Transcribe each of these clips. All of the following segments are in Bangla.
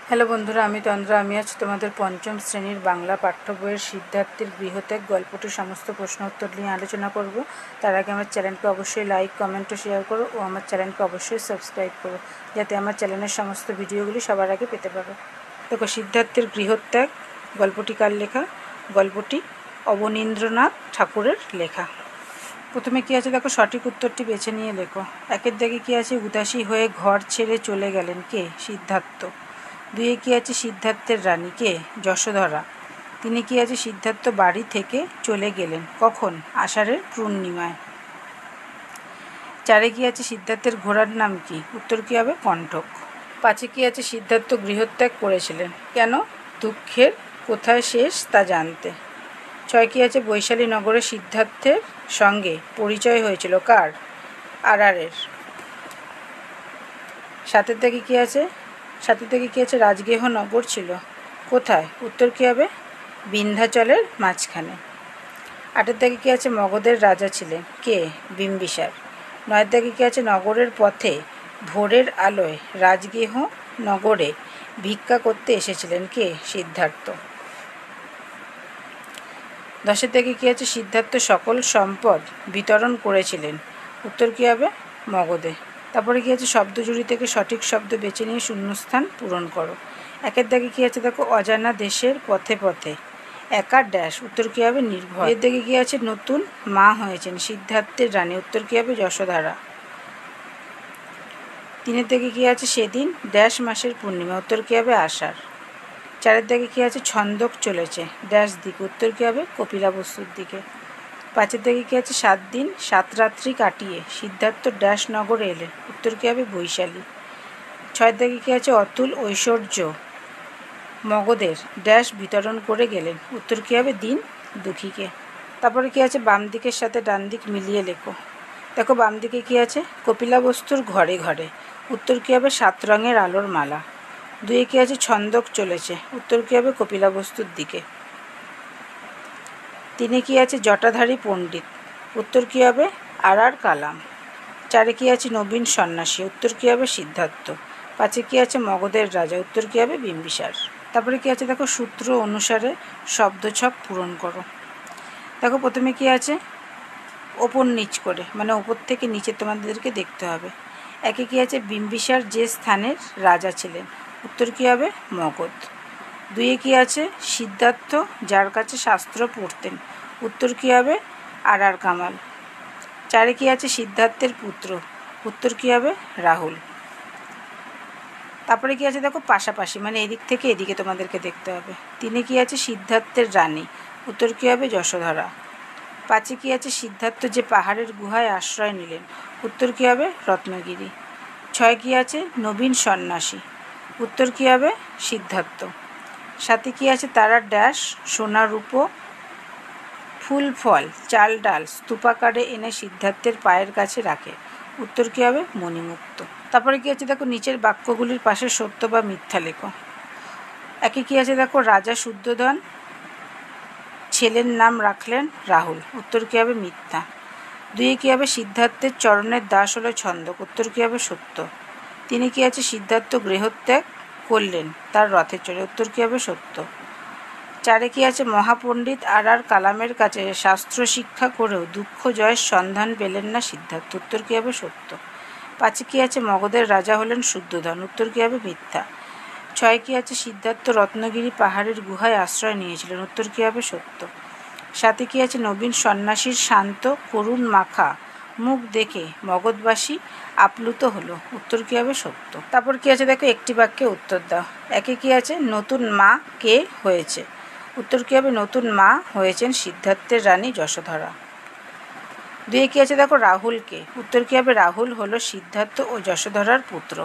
হ্যালো বন্ধুরা, আমি তন্দ্রা। আমি আজ তোমাদের পঞ্চম শ্রেণীর বাংলা পাঠ্য বইয়ের সিদ্ধার্থের গৃহত্যাগ গল্পটির সমস্ত প্রশ্ন উত্তর নিয়ে আলোচনা করব। তার আগে আমার চ্যানেলকে অবশ্যই লাইক, কমেন্ট ও শেয়ার করো ও আমার চ্যানেলকে অবশ্যই সাবস্ক্রাইব করো, যাতে আমার চ্যানেলের সমস্ত ভিডিওগুলি সবার আগে পেতে পারো। দেখো, সিদ্ধার্থের গৃহত্যাগ গল্পটি কার লেখা? গল্পটি অবনীন্দ্রনাথ ঠাকুরের লেখা। প্রথমে কী আছে দেখো, সঠিক উত্তরটি বেছে নিয়ে লেখো। একের দাগে কী আছে? উদাসী হয়ে ঘর ছেড়ে চলে গেলেন কে? সিদ্ধার্থ। দুইয়ে কী আছে? সিদ্ধার্থের রানী কে? যশোধরা। তিনি কী আছে? সিদ্ধার্থ বাড়ি থেকে চলে গেলেন কখন? আষাঢ়ের পূর্ণিমায়। চারে কী আছে? সিদ্ধার্থের ঘোড়ার নাম কি? উত্তর কী হবে? কণ্ঠক। পাঁচে কী আছে? সিদ্ধার্থ গৃহত্যাগ করেছিলেন কেন? দুঃখের কোথায় শেষ তা জানতে। ছয় কী আছে? বৈশালী নগরে সিদ্ধার্থের সঙ্গে পরিচয় হয়েছিল কার? আরারের। সাতের দাগে কী আছে? সাথে থেকে কী আছে? রাজগৃহ নগর ছিল কোথায়? উত্তর কী হবে? বিন্ধ্যাচলের মাঝখানে। আটের দাগে কী আছে? মগধের রাজা ছিলেন কে? বিম্বিসার। নয়ের দাগে কী আছে? নগরের পথে ভোরের আলোয় রাজগৃহ নগরে ভিক্ষা করতে এসেছিলেন কে? সিদ্ধার্থ। দশের দাগে কী আছে? সিদ্ধার্থ সকল সম্পদ বিতরণ করেছিলেন। উত্তর কী হবে? মগধে। তারপরে কী আছে? শব্দজুড়ি থেকে সঠিক শব্দ বেছে নিয়ে শূন্যস্থান পূরণ করো। একের দাগে কী আছে দেখো? অজানা দেশের পথে পথে একা ড্যাশ। উত্তর কী হবে? নির্ভয়। এর দাগে কী আছে? নতুন মা হয়েছেন সিদ্ধার্থের রানী। উত্তর কী হবে? যশোধরা। তিনের দাগে কী আছে? সেদিন ড্যাশ মাসের পূর্ণিমা। উত্তর কী হবে? আষাঢ়। চারের দাগে কী আছে? ছন্দক চলেছে ড্যাশ দিকে। উত্তর কী হবে? কপিলাবস্তুর দিকে। পাঁচের দাগে কী আছে? 7 দিন 7 রাত্রি কাটিয়ে সিদ্ধার্থ ড্যাশ নগরে এলেন। উত্তর কী হবে? বৈশালী। ছয়ের দাগে কী আছে? অতুল ঐশ্বর্য মগধের ড্যাশ বিতরণ করে গেলেন। উত্তর কী হবে? দিন দুঃখীকে। তারপরে কী আছে? বাম দিকের সাথে ডান দিক মিলিয়ে লেখো। দেখো, বাম দিকে কী আছে? কপিলাবস্তুর ঘরে ঘরে। উত্তর কী হবে? 7 রঙের আলোর মালা। দুইয়ে কী আছে? ছন্দক চলেছে। উত্তর কী হবে? কপিলাবস্তুর দিকে। তিনে কী আছে? জটাধারী পণ্ডিত। উত্তর কী হবে? আর কালাম। চারে কী আছে? নবীন সন্ন্যাসী। উত্তর কী হবে? সিদ্ধার্থ। পাঁচে কী আছে? মগধের রাজা। উত্তর কী হবে? বিম্বিসার। তারপরে কী আছে দেখো? সূত্র অনুসারে শব্দছক পূরণ করো। দেখো, প্রথমে কী আছে? ওপর নিচ করে, মানে ওপর থেকে নিচে তোমাদেরকে দেখতে হবে। একে কী আছে? বিম্বিসার যে স্থানের রাজা ছিলেন। উত্তর কী হবে? মগধ। দুইয়ে কী আছে? সিদ্ধার্থ যার কাছে শাস্ত্র পড়তেন। উত্তর কী হবে? আর কামাল। চারে কী আছে? সিদ্ধার্থের পুত্র। উত্তর কী হবে? রাহুল। তারপরে কী আছে দেখো? পাশাপাশি, মানে এদিক থেকে এদিকে তোমাদেরকে দেখতে হবে। তিনে কী আছে? সিদ্ধার্থের রানী। উত্তর কী হবে? যশোধরা। পাঁচে কী আছে? সিদ্ধার্থ যে পাহাড়ের গুহায় আশ্রয় নিলেন। উত্তর কী হবে? রত্নগিরি। ছয় কী আছে? নবীন সন্ন্যাসী। উত্তর কী হবে? সিদ্ধার্থ। সাথে কী আছে? তারা ড্যাশ সোনা রূপো ফুল ফল চাল ডাল স্তূপাকারে এনে সিদ্ধার্থের পায়ের কাছে রাখে। উত্তর কী হবে? মণিমুক্ত। তারপরে কী আছে দেখো? নিচের বাক্যগুলির পাশে সত্য বা মিথ্যা লেখো। একে কী আছে দেখো? রাজা শুদ্ধোধন ছেলের নাম রাখলেন রাহুল। উত্তর কী হবে? মিথ্যা। দুইয়ে কী হবে? সিদ্ধার্থের চরণের দাস হলো ছন্দক। উত্তর কী হবে? সত্য। তিনি কী আছে? সিদ্ধার্থ গৃহত্যাগ করলেন তার রথে চড়ে। উত্তর কী হবে? সত্য। চারে কী আছে? মহাপণ্ডিত আর কালামের কাছে শাস্ত্র শিক্ষা করেও দুঃখ জয়ের সন্ধান পেলেন না সিদ্ধার্থ। উত্তর কী হবে? সত্য। পাঁচে কী আছে? মগধের রাজা হলেন শুদ্ধোধন। উত্তর কী হবে? মিথ্যা। ছয় কী আছে? সিদ্ধার্থ রত্নগিরি পাহাড়ের গুহায় আশ্রয় নিয়েছিলেন। উত্তর কী হবে? সত্য। সাথে কী আছে? নবীন সন্ন্যাসীর শান্ত করুণ মাখা মুখ দেখে মগধবাসী আপ্লুত হলো। উত্তর কী হবে? সত্য। তারপর কী আছে দেখো? একটি বাক্যে উত্তর দাও। একে কী আছে? নতুন মা কে হয়েছে। উত্তর কী হবে? নতুন মা হয়েছেন সিদ্ধার্থের রানী যশোধরা। দুয়ে কী আছে দেখো? রাহুলকে। উত্তর কী হবে? রাহুল হলো সিদ্ধার্থ ও যশোধরার পুত্র।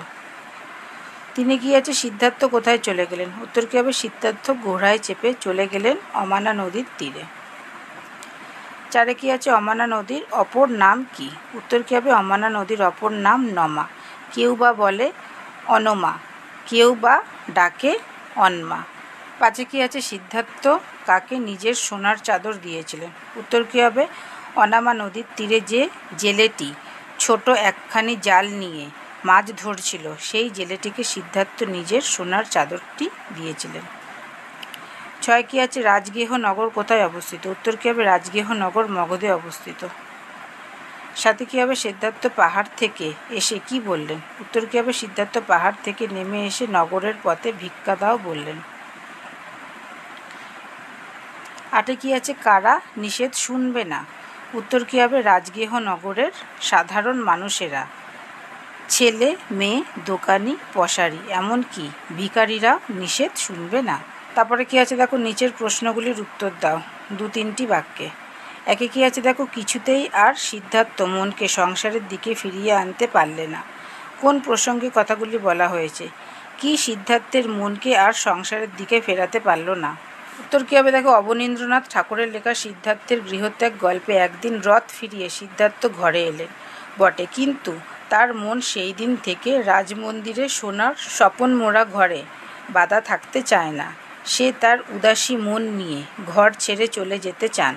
তিনি কী আছে? সিদ্ধার্থ কোথায় চলে গেলেন। উত্তর কী হবে? সিদ্ধার্থ ঘোড়ায় চেপে চলে গেলেন অমানা নদীর তীরে। চারে কী আছে? অমানা নদীর অপর নাম কি। উত্তর কী হবে? অমানা নদীর অপর নাম নমা। কেউ বা বলে অনমা, কেউ বা ডাকে অনমা। পাঁচে কী আছে? সিদ্ধার্থ কাকে নিজের সোনার চাদর দিয়েছিলেন। উত্তর কী হবে? অনামা নদীর তীরে যে জেলেটি ছোট একখানি জাল নিয়ে মাছ ধরছিল সেই জেলেটিকে সিদ্ধার্থ নিজের সোনার চাদরটি দিয়েছিলেন। 6 কি আছে, রাজগৃহ নগর কোথায় অবস্থিত? উত্তর কী হবে, রাজগৃহ নগর মগধে অবস্থিত। 7 কী হবে, সিদ্ধার্থ পাহাড় থেকে এসে কি বললেন? উত্তর কী হবে, সিদ্ধার্থ পাহাড় থেকে নেমে এসে নগরের পথে ভিক্ষা দাও বললেন। 8 কী আছে, কারা নিষেধ শুনবে না? উত্তর কী হবে, রাজগৃহ নগরের সাধারণ মানুষেরা, ছেলে মেয়ে, দোকানি, পশারি, এমনকি ভিখারিরা নিষেধ শুনবে না। তারপরে কি আছে দেখো, নিচের প্রশ্নগুলির উত্তর দাও 2-3টি বাক্যে। 1 কী আছে দেখো, কিছুতেই আর সিদ্ধার্থ মনকে সংসারের দিকে ফিরিয়ে আনতে পারলে না। কোন প্রসঙ্গে কথাগুলি বলা হয়েছে? কি সিদ্ধার্থের মনকে আর সংসারের দিকে ফেরাতে পারল না? উত্তর কী হবে দেখো, অবনীন্দ্রনাথ ঠাকুরের লেখা সিদ্ধার্থের গৃহত্যাগ গল্পে একদিন রথ ফিরিয়ে সিদ্ধার্থ ঘরে এলেন বটে, কিন্তু তার মন সেই দিন থেকে রাজমন্দিরে সোনার স্বপন মোড়া ঘরে বাধা থাকতে চায় না। সে তার উদাসী মন নিয়ে ঘর ছেড়ে চলে যেতে চান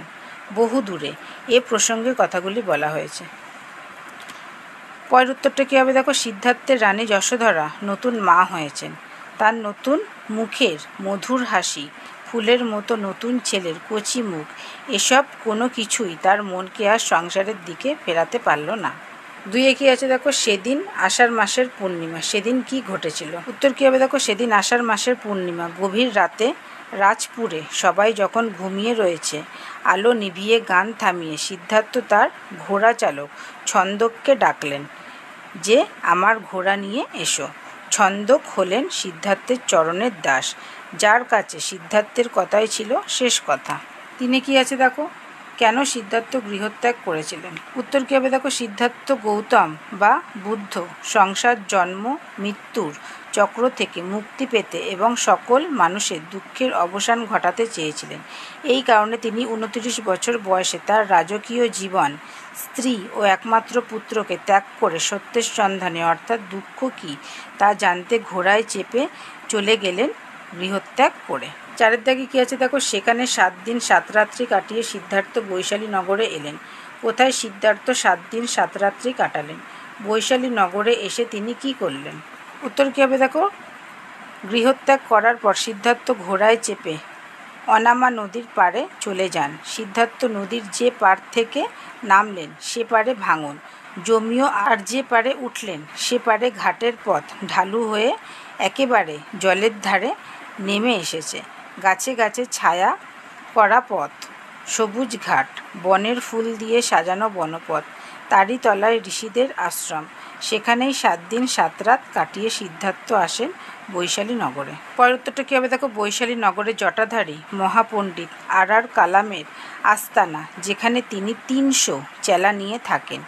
বহু দূরে। এ প্রসঙ্গে কথাগুলি বলা হয়েছে। পরের উত্তরটা কী হবে দেখো, সিদ্ধার্থের রানী যশোধরা নতুন মা হয়েছেন। তার নতুন মুখের মধুর হাসি, ফুলের মতো নতুন ছেলের কচি মুখ, এসব কোনো কিছুই তার মনকে আর সংসারের দিকে ফেরাতে পারল না। 2 কী আছে দেখো, সেদিন আষাঢ় মাসের পূর্ণিমা। সেদিন কি ঘটেছিল? উত্তর কী হবে দেখো, সেদিন আষাঢ় মাসের পূর্ণিমা। গভীর রাতে রাজপুরে সবাই যখন ঘুমিয়ে রয়েছে, আলো নিভিয়ে গান থামিয়ে সিদ্ধার্থ তার ঘোড়া চালক ছন্দককে ডাকলেন যে আমার ঘোড়া নিয়ে এসো। ছন্দক হলেন সিদ্ধার্থের চরণের দাস, যার কাছে সিদ্ধার্থের কথাই ছিল শেষ কথা। 3 কী আছে দেখো, কেন সিদ্ধার্থ গৃহত্যাগ করেছিলেন? উত্তর কী হবে দেখো, সিদ্ধার্থ গৌতম বা বুদ্ধ সংসার জন্ম মৃত্যুর চক্র থেকে মুক্তি পেতে এবং সকল মানুষের দুঃখের অবসান ঘটাতে চেয়েছিলেন। এই কারণে তিনি 29 বছর বয়সে তার রাজকীয় জীবন, স্ত্রী ও একমাত্র পুত্রকে ত্যাগ করে সত্যের সন্ধানে, অর্থাৎ দুঃখ কী তা জানতে ঘোড়ায় চেপে চলে গেলেন গৃহত্যাগ করে। 4 দাগে কী আছে দেখো, সেখানে 7 দিন 7 রাত্রি কাটিয়ে সিদ্ধার্থ বৈশালী নগরে এলেন। কোথায় সিদ্ধার্থ 7 দিন 7 রাত্রি কাটালেন? বৈশালী নগরে এসে তিনি কি করলেন? উত্তর কী হবে দেখো, গৃহত্যাগ করার পর সিদ্ধার্থ ঘোড়ায় চেপে অনামা নদীর পাড়ে চলে যান। সিদ্ধার্থ নদীর যে পাড় থেকে নামলেন সে পাড়ে ভাঙন জমিও, আর যে পাড়ে উঠলেন সে পাড়ে ঘাটের পথ ঢালু হয়ে একেবারে জলের ধারে নেমে এসেছে। গাছে গাছে ছায়া করা পথ, সবুজ ঘাট, বনের ফুল দিয়ে সাজানো বনপথ, তারই তলায় ঋষিদের আশ্রম। সেখানেই 7 দিন 7 রাত কাটিয়ে সিদ্ধার্থ আসেন বৈশালী নগরে। পরের উত্তরটা কী হবে দেখো, বৈশালী নগরে জটাধারী মহাপণ্ডিত আর কালামের আস্তানা, যেখানে তিনি 300 চেলা নিয়ে থাকেন।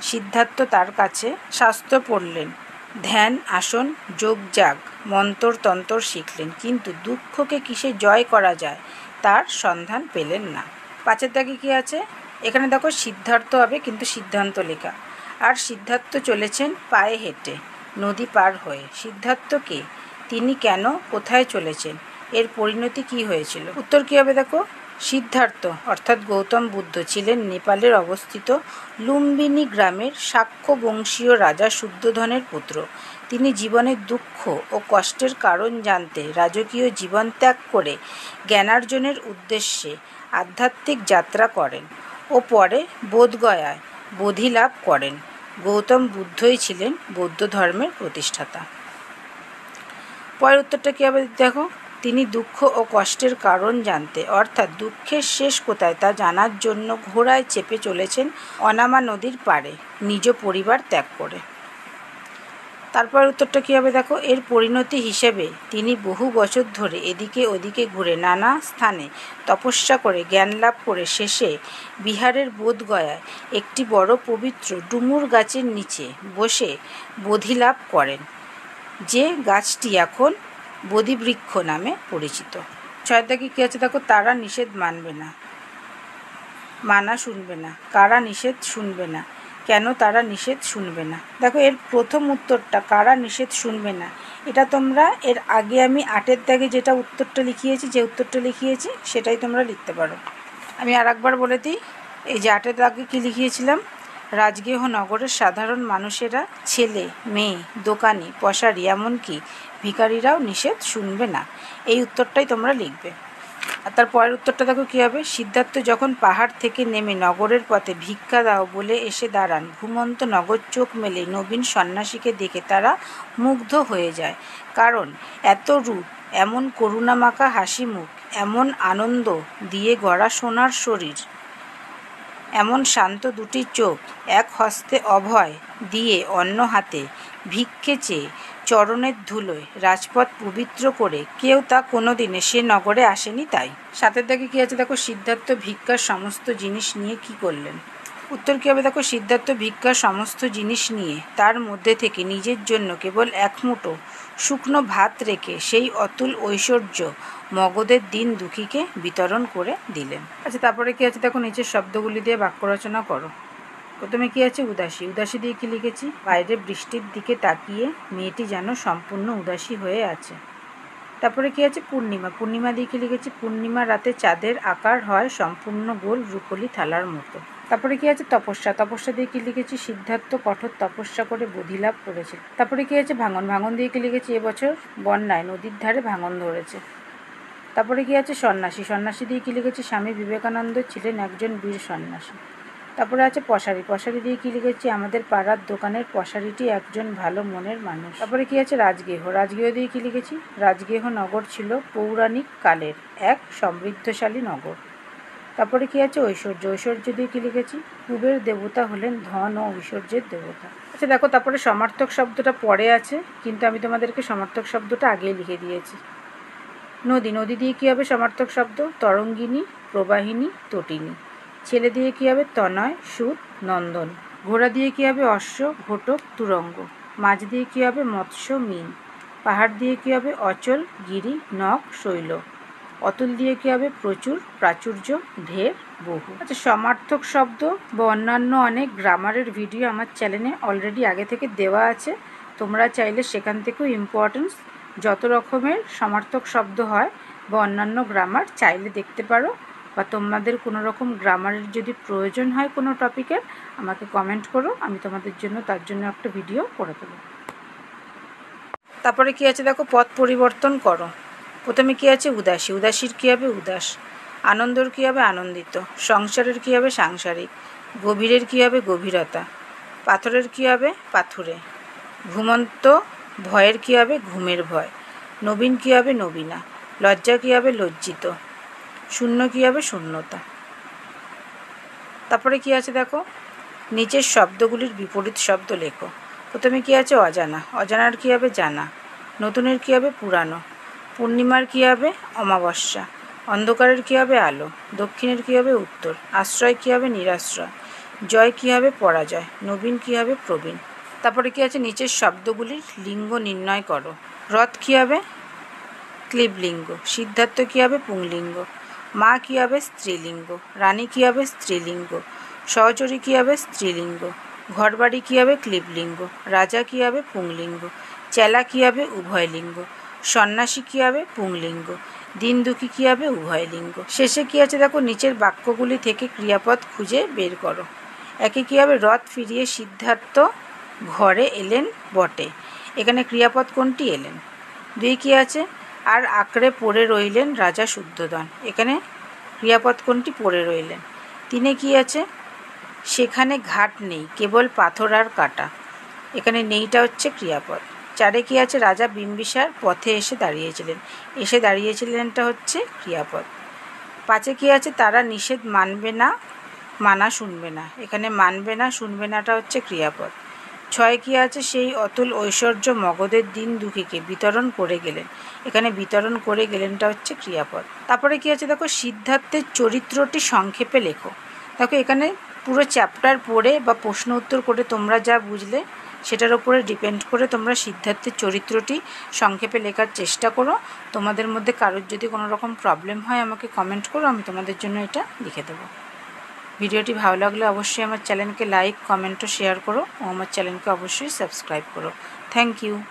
সিদ্ধার্থ তার কাছে শাস্ত্র পড়লেন, ধ্যান আসন যোগযাগ মন্ত্রতন্ত্র শিখলেন, কিন্তু দুঃখকে কিসে জয় করা যায় তার সন্ধান পেলেন না। 5 দাগে কী আছে, এখানে দেখো সিদ্ধার্থ হবে কিন্তু সিদ্ধান্ত লেখা। আর সিদ্ধার্থ চলেছেন পায়ে হেঁটে নদী পার হয়ে। সিদ্ধার্থকে তিনি কেন, কোথায় চলেছেন, এর পরিণতি কি হয়েছিল? উত্তর কী হবে দেখো, সিদ্ধার্থ অর্থাৎ গৌতম বুদ্ধ ছিলেন নেপালের অবস্থিত লুম্বিনী গ্রামের শাক্য বংশীয় রাজা শুদ্ধোধনের পুত্র। তিনি জীবনের দুঃখ ও কষ্টের কারণ জানতে রাজকীয় জীবন ত্যাগ করে জ্ঞানার্জনের উদ্দেশ্যে আধ্যাত্মিক যাত্রা করেন ও পরে বোধগয়ায় বোধিলাভ করেন। গৌতম বুদ্ধই ছিলেন বৌদ্ধ ধর্মের প্রতিষ্ঠাতা। পরের উত্তরটা কী হবে দেখো, তিনি দুঃখ ও কষ্টের কারণ জানতে, অর্থাৎ দুঃখের শেষ কোথায় তা জানার জন্য ঘোড়ায় চেপে চলেছেন অনামা নদীর পাড়ে নিজ পরিবার ত্যাগ করে। তারপর উত্তরটা কী হবে দেখো, এর পরিণতি হিসেবে তিনি বহু বছর ধরে এদিকে ওদিকে ঘুরে নানা স্থানে তপস্যা করে জ্ঞান লাভ করে শেষে বিহারের বোধগয়ায় একটি বড় পবিত্র ডুমুর গাছের নিচে বসে বোধিলাভ করেন, যে গাছটি এখন বোধিবৃক্ষ নামে পরিচিত। 6 দাগে কী আছে দেখো, তারা নিষেধ মানবে না, মানা শুনবে না। কারা নিষেধ শুনবে না, কেন তারা নিষেধ শুনবে না? দেখো এর প্রথম উত্তরটা কারা নিষেধ শুনবে না, এটা তোমরা এর আগে আমি 8 দাগে যেটা উত্তরটা লিখিয়েছি সেটাই তোমরা লিখতে পারো। আমি আর একবার বলে দিই, এই যে 8 দাগে কী লিখিয়েছিলাম, রাজগৃহ নগরের সাধারণ মানুষেরা, ছেলে মেয়ে, দোকানি, পশারি, এমনকি ভিখারিরাও নিষেধ শুনবে না। এই উত্তরটাই তোমরা লিখবে। আর তার পরের উত্তরটা দেখো কী হবে। সিদ্ধার্থ যখন পাহাড় থেকে নেমে নগরের পথে ভিক্ষা দাও বলে এসে দাঁড়ান, ঘুমন্ত নগর চোখ মেলে নবীন সন্ন্যাসীকে দেখে তারা মুগ্ধ হয়ে যায়। কারণ এত রূপ, এমন করুণামাখা হাসি মুখ, এমন আনন্দ দিয়ে গড়া সোনার শরীর, এমন শান্ত দুটি চোখ, এক হস্তে অভয় দিয়ে অন্য হাতে ভিক্ষে চেয়ে চরণের ধুলোয় রাজপথ পবিত্র করে কেউ তা কোনোদিনে সে নগরে আসেনি। তাই সাথের দিকে কী আছে দেখো। সিদ্ধার্থ ভিক্ষার সমস্ত জিনিস নিয়ে কি করলেন? উত্তর কী হবে দেখো। সিদ্ধার্থ ভিক্ষার সমস্ত জিনিস নিয়ে তার মধ্যে থেকে নিজের জন্য কেবল এক মুঠো শুকনো ভাত রেখে সেই অতুল ঐশ্বর্য মগধের দিন দুঃখীকে বিতরণ করে দিলেন। আচ্ছা, তারপরে কী আছে দেখো। নিচের শব্দগুলি দিয়ে বাক্য রচনা করো। প্রথমে কী আছে? উদাসী। উদাসী দিয়ে কী লিখেছি? বাইরে বৃষ্টির দিকে তাকিয়ে মেয়েটি যেন সম্পূর্ণ উদাসী হয়ে আছে। তারপরে কী আছে? পূর্ণিমা। পূর্ণিমা দিয়ে কী লিখেছি? পূর্ণিমা রাতে চাঁদের আকার হয় সম্পূর্ণ গোল রুপোলি থালার মতো। তারপরে কী আছে? তপস্যা। তপস্যা দিয়ে কী লিখেছি? সিদ্ধার্থ কঠোর তপস্যা করে বোধিলাভ করেছে। তারপরে কী আছে? ভাঙন। ভাঙন দিয়ে কী লিখেছি? এবছর বন্যায় নদীর ধারে ভাঙন ধরেছে। তারপরে কী আছে? সন্ন্যাসী। সন্ন্যাসী দিয়ে কী লিখেছি? স্বামী বিবেকানন্দ ছিলেন একজন বীর সন্ন্যাসী। তারপরে আছে পশারি। পশারি দিয়ে কী লিখেছি? আমাদের পাড়ার দোকানের পশারিটি একজন ভালো মনের মানুষ। তারপরে কী আছে? রাজগৃহ। রাজগৃহ দিয়ে কী লিখেছি? রাজগৃহ নগর ছিল পৌরাণিক কালের এক সমৃদ্ধশালী নগর। তারপরে কী আছে? ঐশ্বর্য। ঐশ্বর্য দিয়ে কী লিখেছি? কুবের দেবতা হলেন ধন ও ঐশ্বর্যের দেবতা। আচ্ছা দেখো, তারপরে সমার্থক শব্দটা পরে আছে, কিন্তু আমি তোমাদেরকে সমার্থক শব্দটা আগেই লিখে দিয়েছি। নদী। নদী দিয়ে কী হবে সমার্থক শব্দ? তরঙ্গিনী, প্রবাহিনী, তটিনী। ছেলে দিয়ে কী হবে? তনয়, সুত, নন্দন। ঘোড়া দিয়ে কী হবে? অশ্ব, ঘটক, তুরঙ্গ। মাছ দিয়ে কী হবে? মৎস্য, মিন। পাহাড় দিয়ে কী হবে? অচল, গিরি, নখ, শৈল। অতুল দিয়ে কী হবে? প্রচুর, প্রাচুর্য, ঢের, বহু। আচ্ছা, সমার্থক শব্দ বা অন্যান্য অনেক গ্রামারের ভিডিও আমার চ্যানেলে অলরেডি আগে থেকে দেওয়া আছে। তোমরা চাইলে সেখান থেকেও ইম্পর্টেন্স যত রকমের সমার্থক শব্দ হয় বা অন্যান্য গ্রামার চাইলে দেখতে পারো, বা তোমাদের কোনো রকম গ্রামারের যদি প্রয়োজন হয় কোনো টপিকের, আমাকে কমেন্ট করো, আমি তোমাদের জন্য তার জন্য একটা ভিডিও করে দেবো। তারপরে কী আছে দেখো। পথ পরিবর্তন করো। প্রথমে কী আছে? উদাসী। উদাসীর কী হবে? উদাস। আনন্দর কী হবে? আনন্দিত। সংসারের কী হবে? সাংসারিক। গভীরের কী হবে? গভীরতা। পাথরের কী হবে? পাথুরে। ঘুমন্ত ভয়ের কী হবে? ঘুমের ভয়। নবীন কী হবে? নবীনা। লজ্জা কী হবে? লজ্জিত। শূন্য কী হবে? শূন্যতা। তারপরে কী আছে দেখো। নিচের শব্দগুলির বিপরীত শব্দ লেখো। প্রথমে কী আছে? অজানা। অজানার কী হবে? জানা। নতুনের কী হবে? পুরানো। পূর্ণিমার কী হবে? অমাবস্যা। অন্ধকারের কী হবে? আলো। দক্ষিণের কী হবে? উত্তর। আশ্রয় কী হবে? নিরাশ্রয়। জয় কী হবে? পরাজয়। নবীন কী হবে? প্রবীণ। তারপরে কী আছে? নিচের শব্দগুলির লিঙ্গ নির্ণয় করো। রথ কী হবে? ক্লীবলিঙ্গ। সিদ্ধার্থ কী হবে? পুংলিঙ্গ। মা কী হবে? স্ত্রীলিঙ্গ। রানী কী হবে? স্ত্রীলিঙ্গ। সহচরী কী হবে? স্ত্রীলিঙ্গ। ঘরবাড়ি কী হবে? ক্লীবলিঙ্গ। রাজা কী হবে? পুংলিঙ্গ। চেলা কী হবে? উভয়লিঙ্গ। সন্ন্যাসী কী হবে? পুংলিঙ্গ। দিন দুঃখী কী হবে? উভয়লিঙ্গ। শেষে কী আছে দেখো। নিচের বাক্যগুলি থেকে ক্রিয়াপদ খুঁজে বের করো। একে কী হবে? রথ ফিরিয়ে সিদ্ধার্থ ঘরে এলেন বটে। এখানে ক্রিয়াপদ কোনটি? এলেন। দুই কী আছে? আর আঁকড়ে পড়ে রইলেন রাজা শুদ্ধোধন। এখানে ক্রিয়াপদ কোনটি? পড়ে রইলেন। তিনে কী আছে? সেখানে ঘাট নেই, কেবল পাথর আর কাটা। এখানে নেইটা হচ্ছে ক্রিয়াপদ। চারে কী আছে? রাজা বিম্বিসার পথে এসে দাঁড়িয়েছিলেন। এসে দাঁড়িয়েছিলেনটা হচ্ছে ক্রিয়াপদ। পাঁচে কী আছে? তারা নিষেধ মানবে না, মানা শুনবে না। এখানে মানবে না, শুনবে নাটা হচ্ছে ক্রিয়াপদ। ছয় কী আছে? সেই অতুল ঐশ্বর্য মগধের দিন দুঃখীকে বিতরণ করে গেলেন। এখানে বিতরণ করে গেলেনটা হচ্ছে ক্রিয়াপদ। তারপরে কী আছে দেখো। সিদ্ধার্থের চরিত্রটি সংক্ষেপে লেখো। দেখো, এখানে পুরো চ্যাপ্টার পড়ে বা প্রশ্ন উত্তর করে তোমরা যা বুঝলে সেটার উপরে ডিপেন্ড করে তোমরা সিদ্ধার্থের চরিত্রটি সংক্ষেপে লেখার চেষ্টা করো। তোমাদের মধ্যে কারোর যদি কোনো রকম প্রবলেম হয় আমাকে কমেন্ট করো, আমি তোমাদের জন্য এটা লিখে দেবো। ভিডিওটি ভালো লাগলে অবশ্যই আমার চ্যানেলকে লাইক, কমেন্ট ও শেয়ার করো, ও আমার চ্যানেলকে অবশ্যই সাবস্ক্রাইব করো। Thank you.